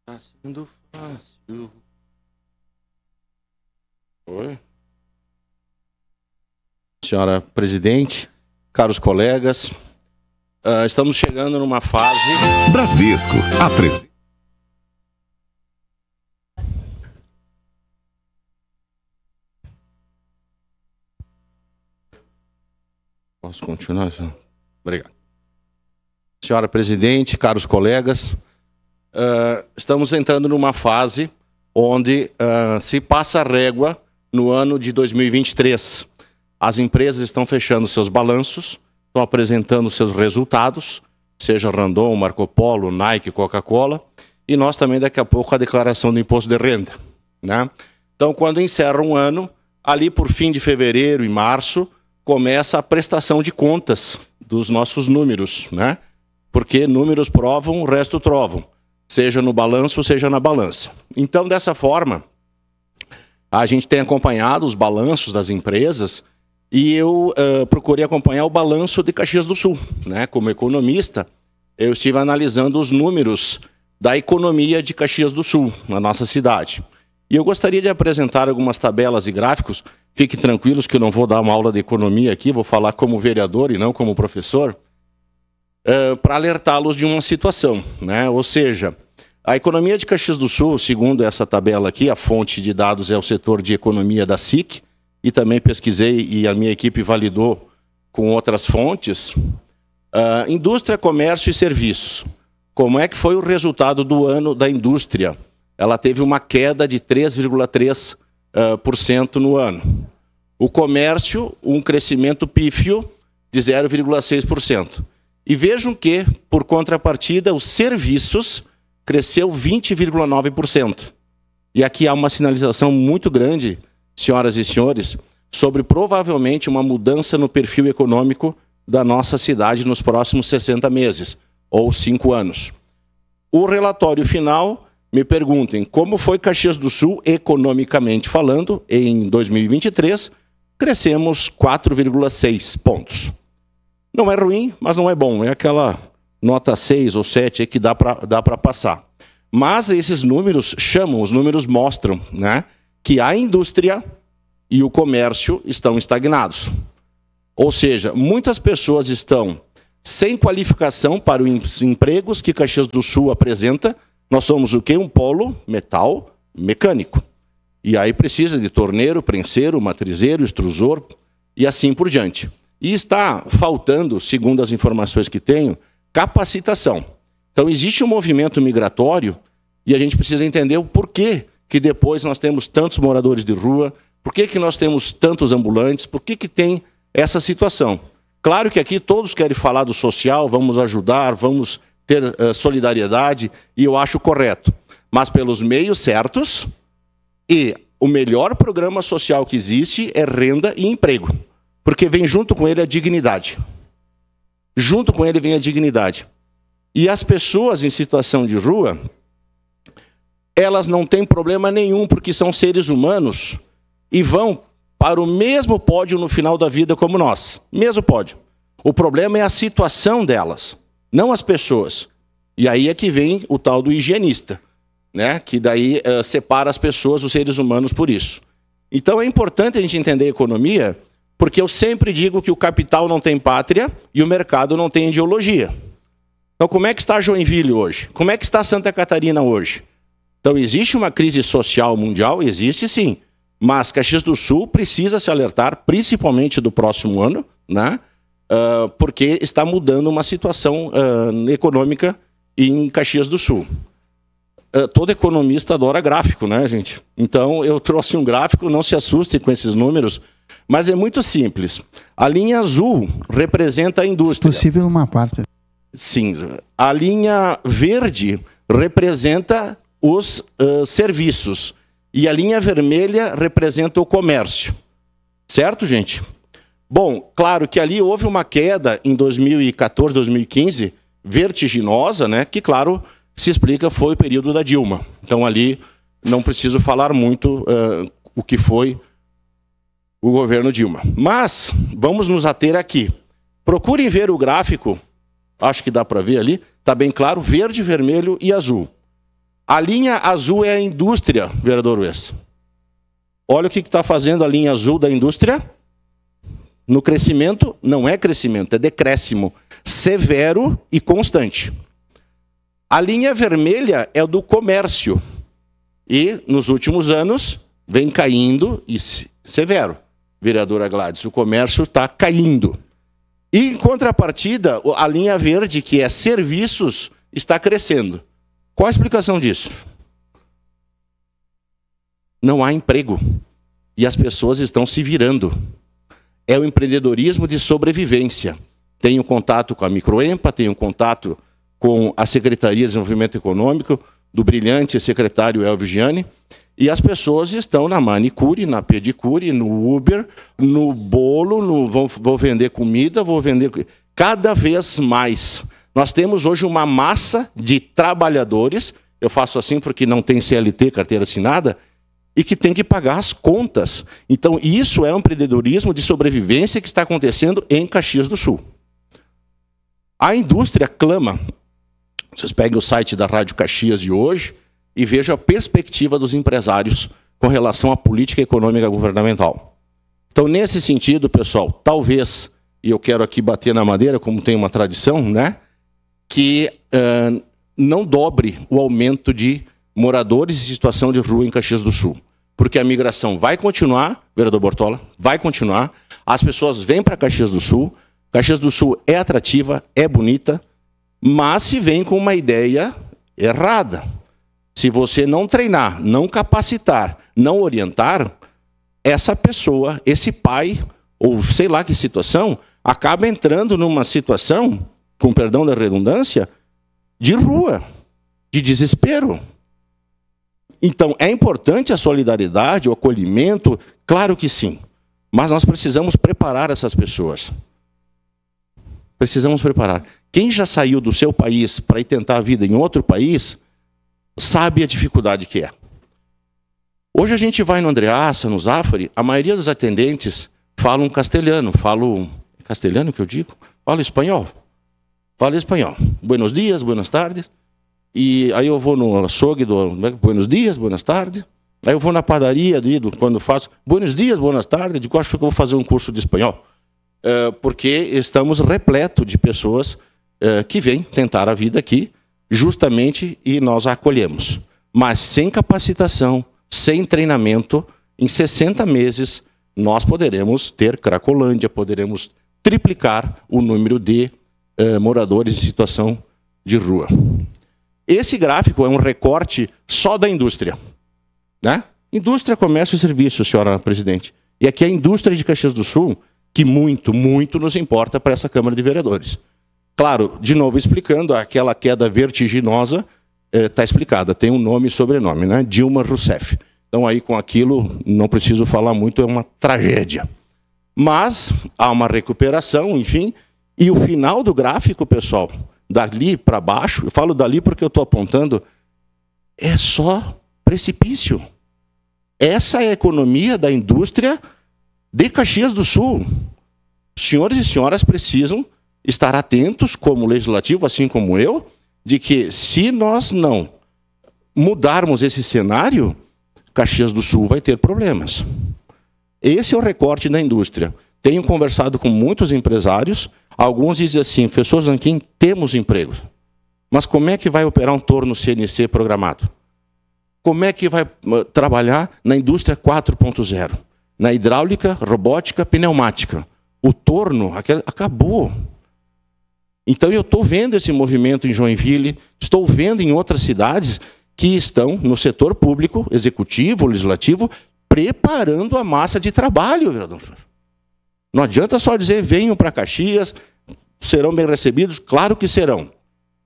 Tá sendo fácil. Oi. Senhora presidente, caros colegas, estamos chegando numa fase... Bradesco, apresenta. Posso continuar? Obrigado. Senhora presidente, caros colegas, estamos entrando numa fase onde se passa a régua no ano de 2023. As empresas estão fechando seus balanços, estão apresentando seus resultados, seja Randon, Marco Polo, Nike, Coca-Cola, e nós também daqui a pouco a declaração do imposto de renda, né? Então, quando encerra um ano, ali por fim de fevereiro e março, começa a prestação de contas dos nossos números, né? Porque números provam, o resto trovam, seja no balanço, seja na balança. Então, dessa forma, a gente tem acompanhado os balanços das empresas e eu procurei acompanhar o balanço de Caxias do Sul, né? Como economista, eu estive analisando os números da economia de Caxias do Sul, na nossa cidade. E eu gostaria de apresentar algumas tabelas e gráficos. Fiquem tranquilos que eu não vou dar uma aula de economia aqui, vou falar como vereador e não como professor, para alertá-los de uma situação, né? Ou seja, a economia de Caxias do Sul, segundo essa tabela aqui, a fonte de dados é o setor de economia da SIC, e também pesquisei e a minha equipe validou com outras fontes, indústria, comércio e serviços. Como é que foi o resultado do ano da indústria? Ela teve uma queda de 3,3% no ano. O comércio, um crescimento pífio de 0,6%. E vejam que, por contrapartida, os serviços cresceu 20,9%. E aqui há uma sinalização muito grande, senhoras e senhores, sobre provavelmente uma mudança no perfil econômico da nossa cidade nos próximos 60 meses, ou 5 anos. O relatório final... Me perguntem, como foi Caxias do Sul, economicamente falando, em 2023, crescemos 4,6 pontos. Não é ruim, mas não é bom. É aquela nota 6 ou 7 aí que dá para passar. Mas esses números chamam, os números mostram, né, que a indústria e o comércio estão estagnados. Ou seja, muitas pessoas estão sem qualificação para os empregos que Caxias do Sul apresenta. Nós somos o quê? Um polo metal mecânico. E aí precisa de torneiro, prenseiro, matrizeiro, extrusor e assim por diante. E está faltando, segundo as informações que tenho, capacitação. Então existe um movimento migratório e a gente precisa entender o porquê que depois nós temos tantos moradores de rua, por que nós temos tantos ambulantes, por que tem essa situação. Claro que aqui todos querem falar do social, vamos ajudar, vamos... ter solidariedade, e eu acho correto. Mas pelos meios certos, e o melhor programa social que existe é renda e emprego. Porque vem junto com ele a dignidade. Junto com ele vem a dignidade. E as pessoas em situação de rua, elas não têm problema nenhum, porque são seres humanos, e vão para o mesmo pódio no final da vida como nós. Mesmo pódio. O problema é a situação delas. Não as pessoas. E aí é que vem o tal do higienista, né? Que daí separa as pessoas, os seres humanos, por isso. Então é importante a gente entender a economia, porque eu sempre digo que o capital não tem pátria e o mercado não tem ideologia. Então como é que está Joinville hoje? Como é que está Santa Catarina hoje? Então existe uma crise social mundial? Existe sim. Mas Caxias do Sul precisa se alertar, principalmente do próximo ano, né? Porque está mudando uma situação econômica em Caxias do Sul. Todo economista adora gráfico, né, gente? Então, eu trouxe um gráfico, não se assustem com esses números, mas é muito simples. A linha azul representa a indústria. Se possível, uma parte. Sim. A linha verde representa os serviços. E a linha vermelha representa o comércio. Certo, gente? Bom, claro que ali houve uma queda em 2014, 2015, vertiginosa, né? Que, claro, se explica foi o período da Dilma. Então, ali não preciso falar muito o que foi o governo Dilma. Mas, vamos nos ater aqui. Procurem ver o gráfico, acho que dá para ver ali, está bem claro, verde, vermelho e azul. A linha azul é a indústria, vereador Wes. Olha o que está fazendo a linha azul da indústria. No crescimento, não é crescimento, é decréscimo. Severo e constante. A linha vermelha é o do comércio. E, nos últimos anos, vem caindo e severo. Vereadora Gladys, o comércio está caindo. E, em contrapartida, a linha verde, que é serviços, está crescendo. Qual a explicação disso? Não há emprego. E as pessoas estão se virando. É o empreendedorismo de sobrevivência. Tenho contato com a Microempa, tenho contato com a Secretaria de Desenvolvimento Econômico, do brilhante secretário Elvio Gianni, e as pessoas estão na manicure, na pedicure, no Uber, no bolo, vou vender comida, vou vender... Cada vez mais. Nós temos hoje uma massa de trabalhadores, eu faço assim porque não tem CLT, carteira assinada, e que tem que pagar as contas. Então, isso é um empreendedorismo de sobrevivência que está acontecendo em Caxias do Sul. A indústria clama. Vocês peguem o site da Rádio Caxias de hoje e vejam a perspectiva dos empresários com relação à política econômica governamental. Então, nesse sentido, pessoal, talvez, e eu quero aqui bater na madeira, como tem uma tradição, né, que não dobre o aumento de moradores em situação de rua em Caxias do Sul. Porque a migração vai continuar, vereador Bortola, vai continuar. As pessoas vêm para Caxias do Sul. Caxias do Sul é atrativa, é bonita, mas se vem com uma ideia errada. Se você não treinar, não capacitar, não orientar, essa pessoa, esse pai, ou sei lá que situação, acaba entrando numa situação, com perdão da redundância, de rua, de desespero. Então, é importante a solidariedade, o acolhimento? Claro que sim. Mas nós precisamos preparar essas pessoas. Precisamos preparar. Quem já saiu do seu país para ir tentar a vida em outro país, sabe a dificuldade que é. Hoje a gente vai no Andreassa, no Zafari, a maioria dos atendentes falam castelhano. Castelhano que eu digo? Falo espanhol. Falo espanhol. Buenos dias, buenas tardes. E aí eu vou no açougue do buenos dias, buenas tardes. Aí eu vou na padaria ali, quando faço buenos dias, buenas tardes, digo, acho que eu vou fazer um curso de espanhol. Porque estamos repleto de pessoas que vêm tentar a vida aqui, justamente, e nós a acolhemos. Mas sem capacitação, sem treinamento, em 60 meses, nós poderemos ter Cracolândia, poderemos triplicar o número de moradores em situação de rua. Esse gráfico é um recorte só da indústria. Né? Indústria, comércio e serviço, senhora presidente. E aqui é a indústria de Caxias do Sul, que muito, muito nos importa para essa Câmara de Vereadores. Claro, de novo explicando, aquela queda vertiginosa está explicada, tem um nome e sobrenome, né? Dilma Rousseff. Então aí com aquilo, não preciso falar muito, é uma tragédia. Mas há uma recuperação, enfim, e o final do gráfico, pessoal, dali para baixo, eu falo dali porque eu estou apontando, é só precipício. Essa é a economia da indústria de Caxias do Sul. Senhores e senhoras precisam estar atentos, como legislativo, assim como eu, de que se nós não mudarmos esse cenário, Caxias do Sul vai ter problemas. Esse é o recorte da indústria. Tenho conversado com muitos empresários, alguns dizem assim, professor Zanquim, temos empregos, mas como é que vai operar um torno CNC programado? Como é que vai trabalhar na indústria 4.0? Na hidráulica, robótica, pneumática. O torno acabou. Então eu estou vendo esse movimento em Joinville, estou vendo em outras cidades que estão no setor público, executivo, legislativo, preparando a massa de trabalho, vereador. Não adianta só dizer, venham para Caxias, serão bem recebidos, claro que serão.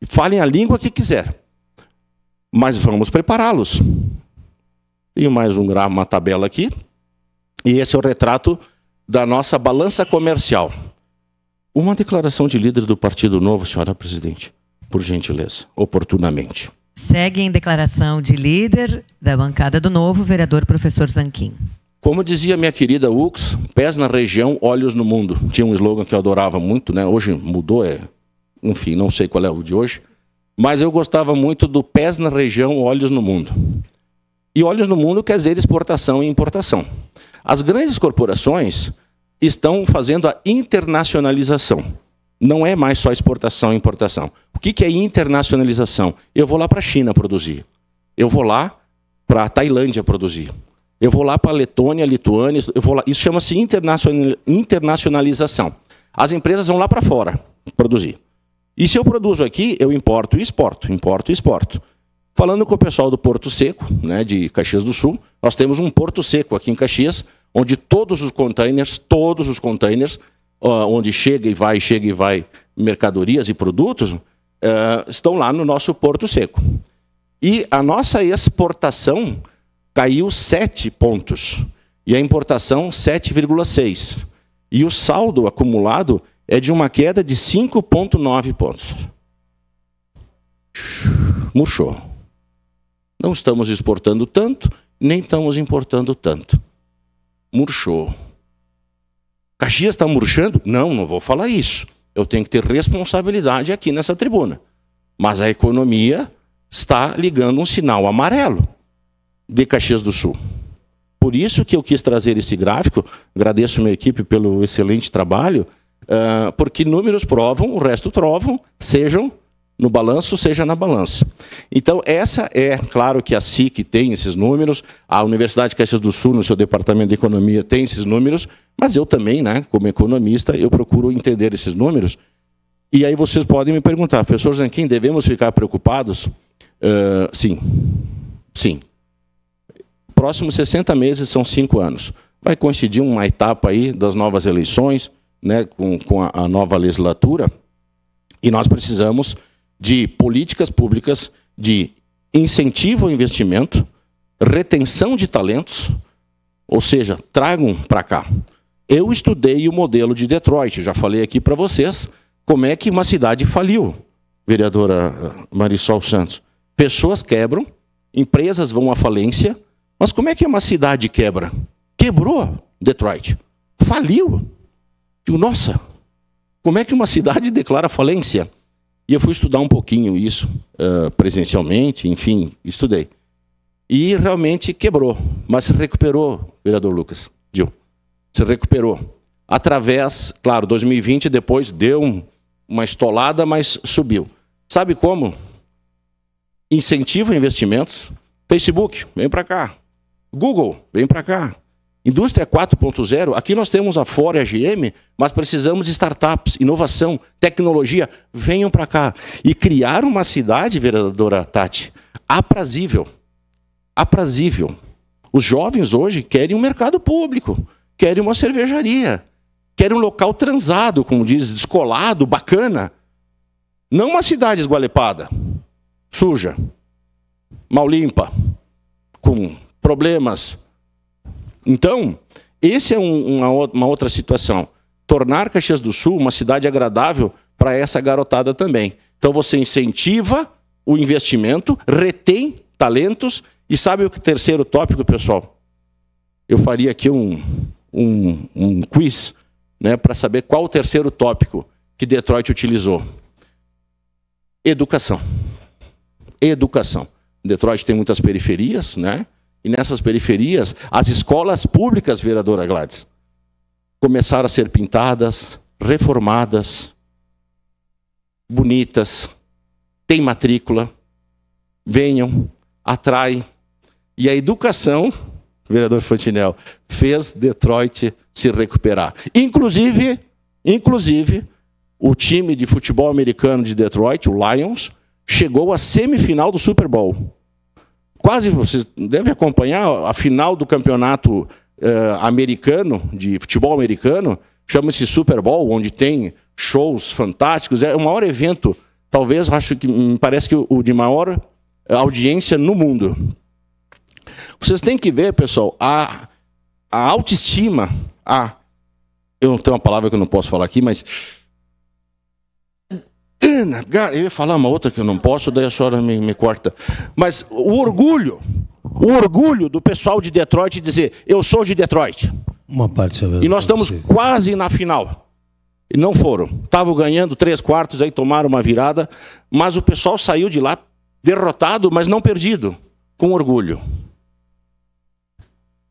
Falem a língua que quiser. Mas vamos prepará-los. Tenho mais uma tabela aqui. E esse é o retrato da nossa balança comercial. Uma declaração de líder do Partido Novo, senhora presidente, por gentileza, oportunamente. Segue em declaração de líder da bancada do Novo, vereador professor Zanquim. Como dizia minha querida Ux, pés na região, olhos no mundo. Tinha um slogan que eu adorava muito, né? Hoje mudou, enfim, não sei qual é o de hoje. mas eu gostava muito do pés na região, olhos no mundo. E olhos no mundo quer dizer exportação e importação. As grandes corporações estão fazendo a internacionalização. Não é mais só exportação e importação. O que é internacionalização? Eu vou lá para a China produzir. Eu vou lá para a Tailândia produzir. Eu vou lá para a Letônia, Lituânia. Eu vou lá. Isso chama-se internacionalização. As empresas vão lá para fora produzir. E se eu produzo aqui, eu importo e exporto, importo e exporto. Falando com o pessoal do Porto Seco, né, de Caxias do Sul, nós temos um Porto Seco aqui em Caxias, onde todos os containers, onde chega e vai mercadorias e produtos, estão lá no nosso Porto Seco. E a nossa exportação caiu 7 pontos, e a importação 7,6. E o saldo acumulado é de uma queda de 5,9 pontos. Murchou. Não estamos exportando tanto, nem estamos importando tanto. Murchou. Caxias está murchando? Não vou falar isso. Eu tenho que ter responsabilidade aqui nessa tribuna. Mas a economia está ligando um sinal amarelo de Caxias do Sul. Por isso que eu quis trazer esse gráfico, agradeço a minha equipe pelo excelente trabalho, porque números provam, o resto trovam, sejam no balanço, seja na balança. Então, essa é, claro que a SIC tem esses números, a Universidade de Caxias do Sul, no seu departamento de economia, tem esses números, mas eu também, né, como economista, eu procuro entender esses números. E aí vocês podem me perguntar, professor Zanquim, devemos ficar preocupados? Sim. Sim. Próximos 60 meses são 5 anos. Vai coincidir uma etapa aí das novas eleições, né, com a nova legislatura, e nós precisamos de políticas públicas de incentivo ao investimento, retenção de talentos, ou seja, tragam para cá. Eu estudei o modelo de Detroit, já falei aqui para vocês como é que uma cidade faliu, vereadora Marisol Santos. Pessoas quebram, empresas vão à falência, mas como é que uma cidade quebra? Quebrou Detroit, faliu. Digo, nossa, como é que uma cidade declara falência? E eu fui estudar um pouquinho isso, presencialmente, enfim, estudei. E realmente quebrou, mas se recuperou, vereador Lucas, Gil. Se recuperou. Através, claro, 2020 depois deu uma estolada, mas subiu. Sabe como? Incentivo a investimentos. Facebook, vem para cá. Google, vem para cá. Indústria 4.0, aqui nós temos a Ford e a GM, mas precisamos de startups, inovação, tecnologia, venham para cá. E criar uma cidade, vereadora Tati, aprazível. Aprazível. Os jovens hoje querem um mercado público, querem uma cervejaria, querem um local transado, como diz, descolado, bacana. Não uma cidade esgualepada, suja, mal limpa, com problemas. Então, esse é uma outra situação. Tornar Caxias do Sul uma cidade agradável para essa garotada também. Então, você incentiva o investimento, retém talentos. E sabe o terceiro tópico, pessoal? Eu faria aqui um quiz, né, para saber qual o terceiro tópico que Detroit utilizou. Educação. Educação. Detroit tem muitas periferias, né? E nessas periferias, as escolas públicas, vereadora Gladys, começaram a ser pintadas, reformadas, bonitas, tem matrícula, venham, atrai. E a educação, vereador Fantinel, fez Detroit se recuperar. Inclusive, o time de futebol americano de Detroit, o Lions, chegou à semifinal do Super Bowl. Quase, você deve acompanhar a final do campeonato americano, de futebol americano, chama-se Super Bowl, onde tem shows fantásticos. É o maior evento, talvez, acho que me parece que o de maior audiência no mundo. Vocês têm que ver, pessoal, a autoestima, eu tenho uma palavra que eu não posso falar aqui, mas eu ia falar uma outra que eu não posso, daí a senhora me corta. Mas o orgulho do pessoal de Detroit dizer, eu sou de Detroit. Uma parte, e nós estamos quase na final. E não foram. Estavam ganhando 3/4, aí tomaram uma virada, mas o pessoal saiu de lá derrotado, mas não perdido, com orgulho.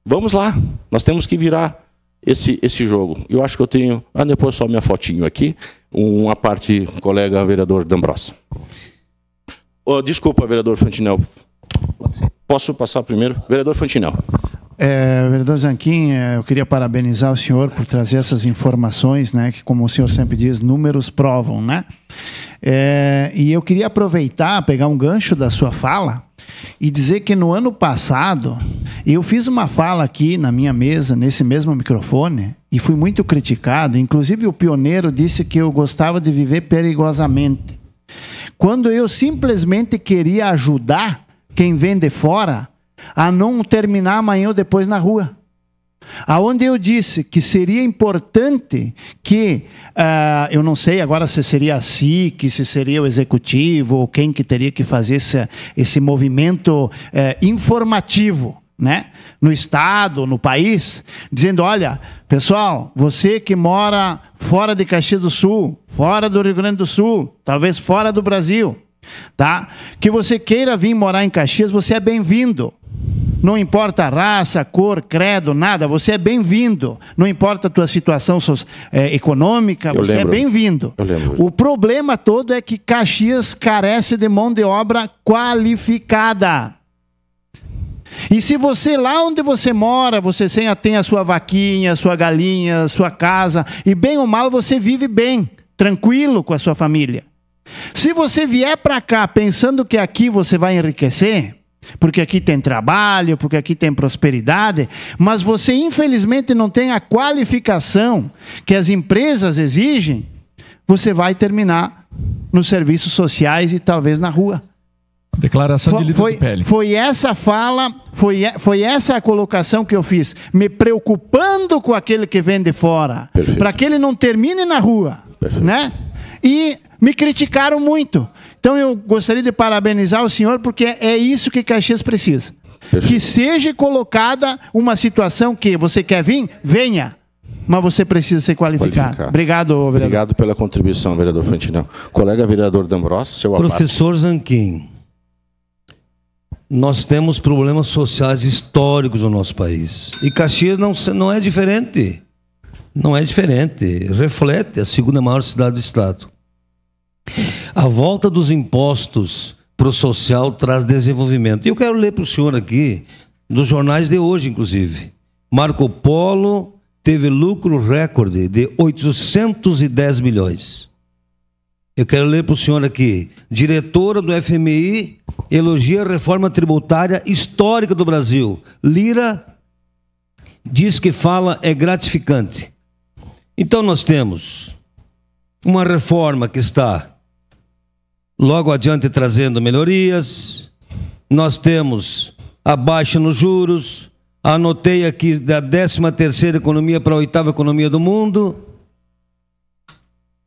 Vamos lá, nós temos que virar esse jogo. Eu acho que eu tenho... depois só minha fotinho aqui, uma parte, colega vereador D'Ambrosio. Desculpa, vereador Fantinel. Posso passar primeiro? Vereador Fantinel. Vereador Zanquim, eu queria parabenizar o senhor por trazer essas informações, né, que, como o senhor sempre diz, números provam, né? E eu queria aproveitar, pegar um gancho da sua fala e dizer que no ano passado eu fiz uma fala aqui na minha mesa, nesse mesmo microfone, e fui muito criticado. Inclusive o pioneiro disse que eu gostava de viver perigosamente. Quando eu simplesmente queria ajudar quem vem de fora a não terminar amanhã ou depois na rua. Aonde eu disse que seria importante que, eu não sei agora se seria a SIC, se seria o executivo, ou quem que teria que fazer esse movimento informativo, né? No estado, no país, dizendo, olha, pessoal, você que mora fora de Caxias do Sul, fora do Rio Grande do Sul, talvez fora do Brasil, tá? Que você queira vir morar em Caxias, você é bem-vindo. Não importa a raça, cor, credo, nada, você é bem-vindo. Não importa a tua situação econômica, você é bem-vindo. O problema todo é que Caxias carece de mão de obra qualificada. E se você, lá onde você mora, você tem a sua vaquinha, a sua galinha, a sua casa, e bem ou mal você vive bem, tranquilo com a sua família. Se você vier para cá pensando que aqui você vai enriquecer, porque aqui tem trabalho, porque aqui tem prosperidade, mas você infelizmente não tem a qualificação que as empresas exigem, você vai terminar nos serviços sociais e talvez na rua. Declaração de líder do PL. Foi essa fala, foi essa a colocação que eu fiz, me preocupando com aquele que vem de fora, para que ele não termine na rua, né? E me criticaram muito. Então eu gostaria de parabenizar o senhor, porque é isso que Caxias precisa. Perfeito. Que seja colocada uma situação que você quer vir, venha, mas você precisa ser qualificado. Obrigado, vereador. Obrigado pela contribuição, vereador Fantinel. Colega vereador D'Ambrosio, seu aparato. Professor Zanquim, nós temos problemas sociais históricos no nosso país. E Caxias não é diferente. Não é diferente. Reflete a segunda maior cidade do estado. A volta dos impostos para o social traz desenvolvimento. E eu quero ler para o senhor aqui, dos jornais de hoje, inclusive. Marco Polo teve lucro recorde de 810 milhões. Eu quero ler para o senhor aqui. Diretora do FMI elogia a reforma tributária histórica do Brasil. Lira diz que fala é gratificante. Então nós temos uma reforma que está logo adiante trazendo melhorias. Nós temos a baixa nos juros. Anotei aqui da 13ª economia para a 8ª economia do mundo.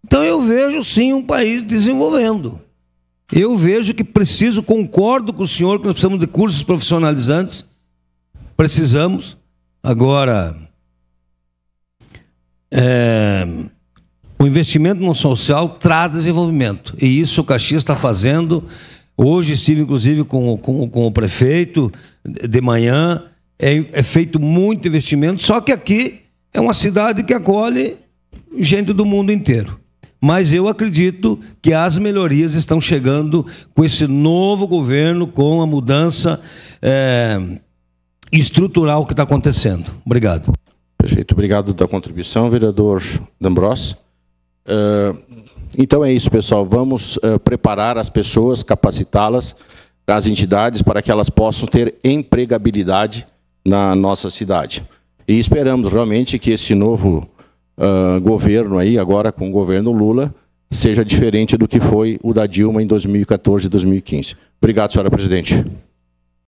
Então eu vejo sim um país desenvolvendo. Eu vejo que concordo com o senhor que nós precisamos de cursos profissionalizantes. Precisamos. Agora, o investimento no social traz desenvolvimento. E isso o Caxias está fazendo. Hoje estive, inclusive, com o prefeito de manhã. É feito muito investimento, só que aqui é uma cidade que acolhe gente do mundo inteiro. Mas eu acredito que as melhorias estão chegando com esse novo governo, com a mudança estrutural que está acontecendo. Obrigado. Perfeito, obrigado da contribuição, vereador D'Ambrosio. Então é isso, pessoal. Vamos preparar as pessoas, capacitá-las, as entidades, para que elas possam ter empregabilidade na nossa cidade. E esperamos realmente que esse novo governo aí, agora com o governo Lula, seja diferente do que foi o da Dilma em 2014 e 2015. Obrigado, senhora presidente.